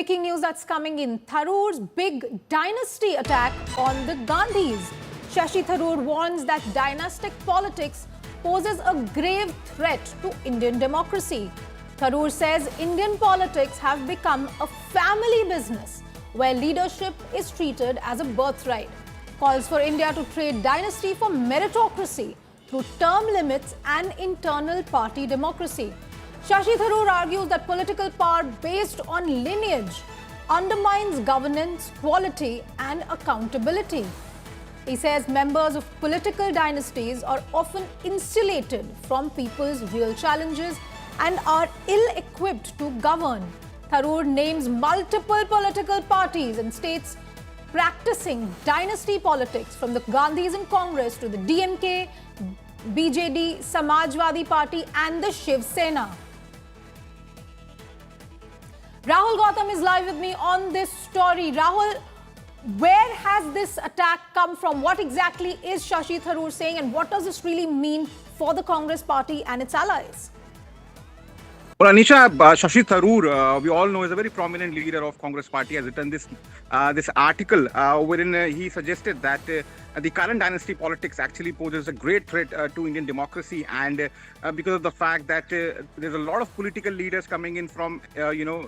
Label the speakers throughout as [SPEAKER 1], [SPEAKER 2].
[SPEAKER 1] breaking news that's coming in. Tharoor's big dynasty attack on the Gandhis. Shashi Tharoor warns that dynastic politics poses a grave threat to Indian democracy. Tharoor says Indian politics have become a family business where leadership is treated as a birthright. Calls for India to trade dynasty for meritocracy through term limits and internal party democracy. Shashi Tharoor argues that political power based on lineage undermines governance, quality and accountability. He says members of political dynasties are often insulated from people's real challenges and are ill-equipped to govern. Tharoor names multiple political parties and states practicing dynasty politics from the Gandhis in Congress to the DMK, BJP, Samajwadi Party and the Shiv Sena. Rahul Gautam is live with me on this story. Rahul, where has this attack come from? What exactly is Shashi Tharoor saying and what does this really mean for the Congress party and its allies?
[SPEAKER 2] Well, Anisha, Shashi Tharoor, we all know, is a very prominent leader of Congress party, has written this article wherein he suggested that the current dynasty politics actually poses a great threat to Indian democracy, and because of the fact that there's a lot of political leaders coming in from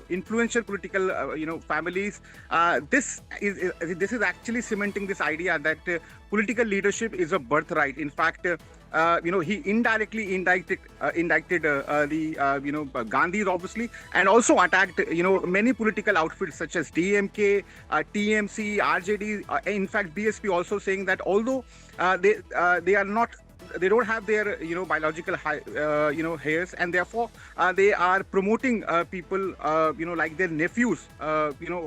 [SPEAKER 2] influential political families. This is actually cementing this idea that political leadership is a birthright. In fact, he indirectly indicted the Gandhis, obviously, and also attacked many political outfits such as DMK, TMC, RJD. In fact, BSP also saying that although they don't have their biological heirs, and therefore they are promoting people like their nephews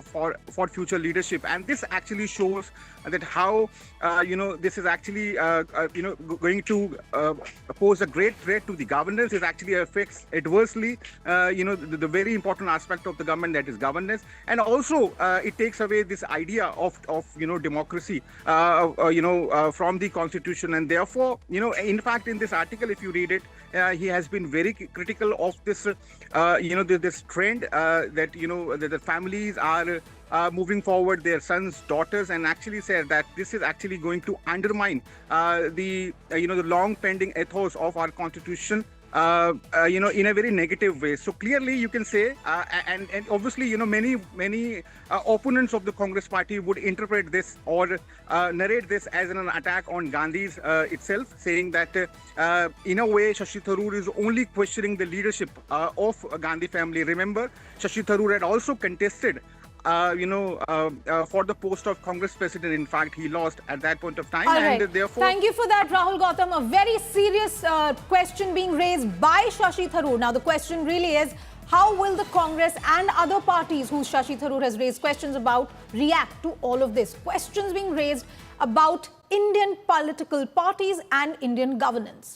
[SPEAKER 2] for future leadership. And this actually shows that how this is actually going to pose a great threat to the governance. It actually affects adversely the very important aspect of the government, that is governance, and also it takes away this idea of democracy from the constitution. And therefore in fact, in this article, if you read it, he has been very critical of this this trend that the families are moving forward their sons, daughters, and actually said that this is actually going to undermine the long pending ethos of our constitution in a very negative way. So clearly you can say and obviously many opponents of the Congress party would interpret this or narrate this as an attack on Gandhi's itself, saying that in a way Shashi Tharoor is only questioning the leadership of Gandhi family. Remember, Shashi Tharoor had also contested for the post of Congress president. In fact, he lost at that point of time.
[SPEAKER 1] And therefore, thank you for that, Rahul Gautam. A very serious question being raised by Shashi Tharoor. Now, the question really is, how will the Congress and other parties who Shashi Tharoor has raised questions about react to all of this? Questions being raised about Indian political parties and Indian governance.